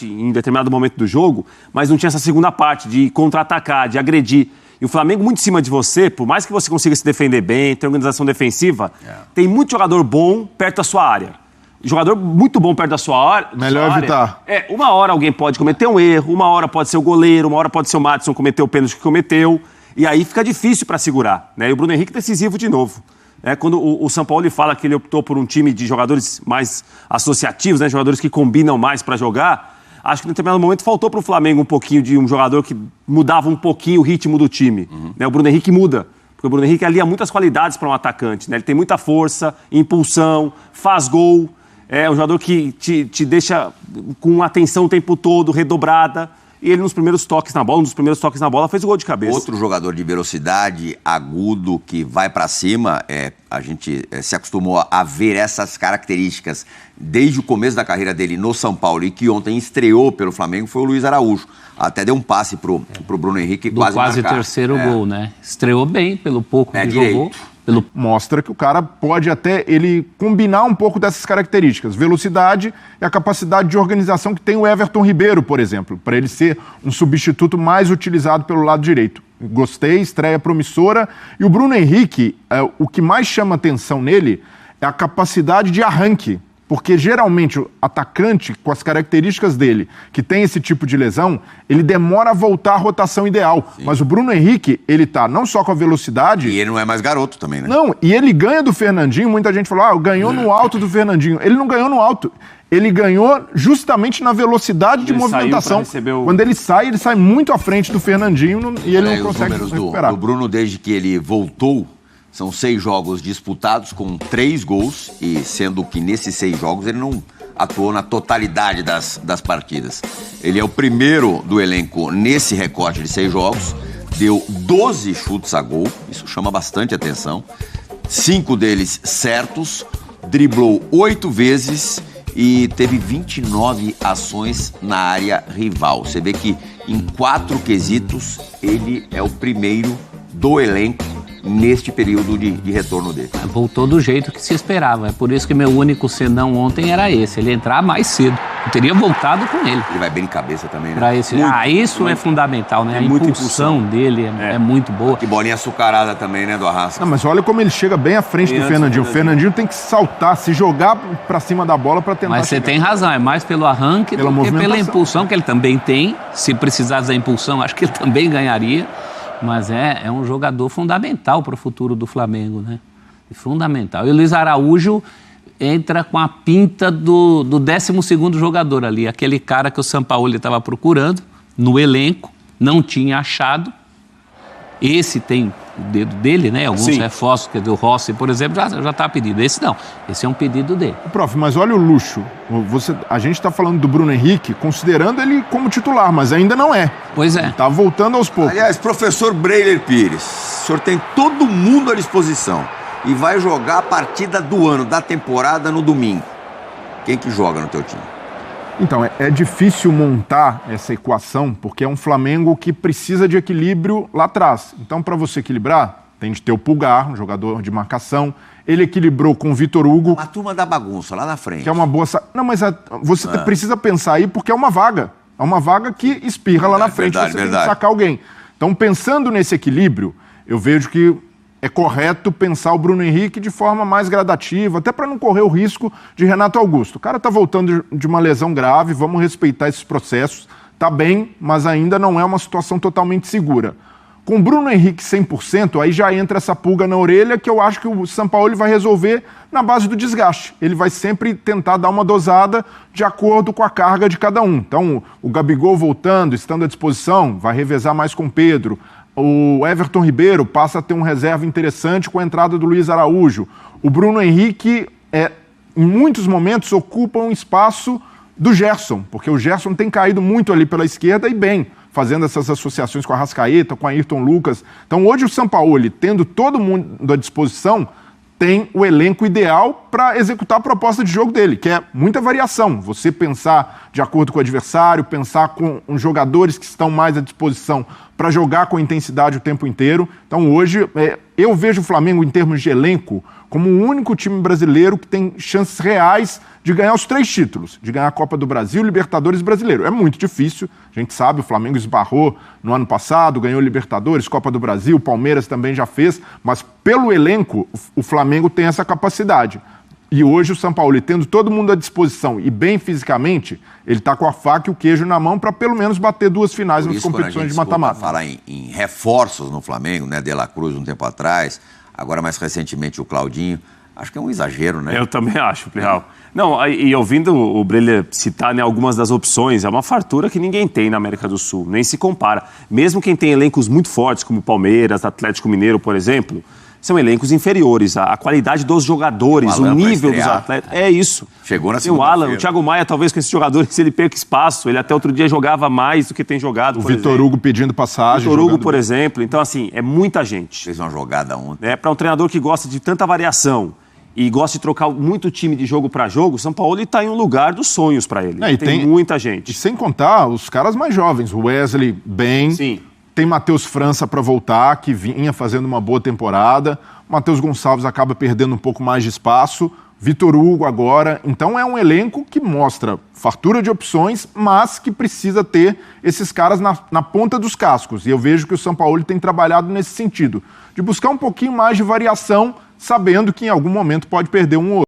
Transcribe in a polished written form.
em determinado momento do jogo, mas não tinha essa segunda parte de contra-atacar, de agredir. E o Flamengo muito em cima de você, por mais que você consiga se defender bem, ter organização defensiva, tem muito jogador bom perto da sua área. Jogador muito bom perto da sua área. Melhor evitar. Uma hora alguém pode cometer um erro, uma hora pode ser o goleiro, uma hora pode ser o Maddison cometer o pênalti que cometeu, e aí fica difícil para segurar, né? E o Bruno Henrique decisivo de novo. Quando o São Paulo fala que ele optou por um time de jogadores mais associativos, né, jogadores que combinam mais para jogar, acho que em determinado momento faltou para o Flamengo um pouquinho de um jogador que mudava um pouquinho o ritmo do time. Né? O Bruno Henrique muda, porque o Bruno Henrique alia muitas qualidades para um atacante. Né? Ele tem muita força, impulsão, faz gol, é um jogador que te deixa com atenção o tempo todo, redobrada. E ele, nos primeiros toques na bola, fez o gol de cabeça. Outro jogador de velocidade, agudo, que vai para cima, a gente se acostumou a ver essas características desde o começo da carreira dele no São Paulo e que ontem estreou pelo Flamengo, foi o Luiz Araújo. Até deu um passe pro Bruno Henrique quase terceiro gol, né? Estreou bem, pelo pouco que jogou. Mostra que o cara pode até ele combinar um pouco dessas características. Velocidade e a capacidade de organização que tem o Everton Ribeiro, por exemplo, para ele ser um substituto mais utilizado pelo lado direito. Gostei, estreia promissora. E o Bruno Henrique, o que mais chama atenção nele é a capacidade de arranque. Porque geralmente o atacante, com as características dele, que tem esse tipo de lesão, ele demora a voltar à rotação ideal. Sim. Mas o Bruno Henrique, ele tá não só com a velocidade... E ele não é mais garoto também, né? Não, e ele ganha do Fernandinho, muita gente falou, ganhou no alto do Fernandinho. Ele não ganhou no alto, ele ganhou justamente na velocidade de movimentação. Quando ele sai muito à frente do Fernandinho e ele não consegue recuperar. O Bruno, desde que ele voltou... São 6 jogos disputados com 3 gols, e sendo que nesses 6 jogos ele não atuou na totalidade das partidas. Ele é o primeiro do elenco nesse recorte de 6 jogos, deu 12 chutes a gol, isso chama bastante atenção, 5 deles certos, driblou 8 vezes e teve 29 ações na área rival. Você vê que em 4 quesitos ele é o primeiro do elenco neste período de retorno dele. Voltou do jeito que se esperava. É por isso que meu único senão ontem era esse, ele entrar mais cedo. Eu teria voltado com ele. Ele vai bem de cabeça também, né? Pra esse... isso é fundamental, né? A impulsão dele é muito boa. Que bolinha açucarada também, né, do Arrasca. Não, mas olha como ele chega bem à frente do Fernandinho. O Fernandinho tem que saltar, se jogar pra cima da bola pra tentar Mas você tem razão, é mais pelo arranque do que pela impulsão, que ele também tem. Se precisasse da impulsão, acho que ele também ganharia. Mas é um jogador fundamental para o futuro do Flamengo, né? Fundamental. E o Luiz Araújo entra com a pinta do 12º jogador ali, aquele cara que o Sampaoli estava procurando no elenco, não tinha achado. Esse tem o dedo dele, né? Alguns reforços, que do Rossi, por exemplo, já está pedido. Esse não, esse é um pedido dele. Prof, mas olha o luxo. A gente está falando do Bruno Henrique, considerando ele como titular, mas ainda não é. Pois é. Ele está voltando aos poucos. Aliás, professor Breiler Pires, o senhor tem todo mundo à disposição e vai jogar a partida do ano, da temporada, no domingo. Quem que joga no teu time? Então, é difícil montar essa equação, porque é um Flamengo que precisa de equilíbrio lá atrás. Então, para você equilibrar, tem de ter o Pulgar, um jogador de marcação. Ele equilibrou com o Vitor Hugo. Uma turma da bagunça, lá na frente. Que é uma boa... Não, mas você precisa pensar aí, porque é uma vaga. É uma vaga que espirra lá na frente, você tem que sacar alguém. Então, pensando nesse equilíbrio, eu vejo que é correto pensar o Bruno Henrique de forma mais gradativa, até para não correr o risco de Renato Augusto. O cara está voltando de uma lesão grave, vamos respeitar esses processos. Está bem, mas ainda não é uma situação totalmente segura. Com o Bruno Henrique 100%, aí já entra essa pulga na orelha que eu acho que o Sampaoli vai resolver na base do desgaste. Ele vai sempre tentar dar uma dosada de acordo com a carga de cada um. Então, o Gabigol voltando, estando à disposição, vai revezar mais com o Pedro. O Everton Ribeiro passa a ter um reserva interessante com a entrada do Luiz Araújo. O Bruno Henrique, em muitos momentos, ocupa um espaço do Gerson, porque o Gerson tem caído muito ali pela esquerda e bem, fazendo essas associações com a Arrascaeta, com a Ayrton Lucas. Então hoje o Sampaoli, tendo todo mundo à disposição, tem o elenco ideal para executar a proposta de jogo dele, que é muita variação. Você pensar de acordo com o adversário, pensar com os jogadores que estão mais à disposição para jogar com intensidade o tempo inteiro. Então hoje eu vejo o Flamengo, em termos de elenco, como o único time brasileiro que tem chances reais de ganhar os 3 títulos, de ganhar a Copa do Brasil, Libertadores e Brasileiro. É muito difícil, a gente sabe, o Flamengo esbarrou no ano passado, ganhou Libertadores, Copa do Brasil, o Palmeiras também já fez, mas pelo elenco, o Flamengo tem essa capacidade. E hoje o Sampaoli, tendo todo mundo à disposição e bem fisicamente, ele está com a faca e o queijo na mão para pelo menos bater 2 finais nas competições de mata-mata. Falar em reforços no Flamengo, né? De La Cruz um tempo atrás, agora mais recentemente o Claudinho. Acho que é um exagero, né? Eu também acho, Plihal. Não, e ouvindo o Brilha citar, né, algumas das opções, é uma fartura que ninguém tem na América do Sul, nem se compara. Mesmo quem tem elencos muito fortes, como Palmeiras, Atlético Mineiro, por exemplo, são elencos inferiores. A qualidade dos jogadores, o nível dos atletas, é isso. Chegou na segunda-feira. O Alan, o Thiago Maia, talvez com esses jogadores, ele perca espaço. Ele até outro dia jogava mais do que tem jogado, o Vitor Hugo pedindo passagem. O Vitor Hugo, por exemplo. Então, assim, é muita gente. Fez uma jogada ontem. Para um treinador que gosta de tanta variação e gosta de trocar muito time de jogo para jogo, o São Paulo está em um lugar dos sonhos para ele. Tem muita gente. E sem contar os caras mais jovens. O Wesley, bem. Sim. Tem Matheus França para voltar, que vinha fazendo uma boa temporada. O Matheus Gonçalves acaba perdendo um pouco mais de espaço. Vitor Hugo agora. Então é um elenco que mostra fartura de opções, mas que precisa ter esses caras na ponta dos cascos. E eu vejo que o São Paulo tem trabalhado nesse sentido, de buscar um pouquinho mais de variação, sabendo que em algum momento pode perder um ou outro.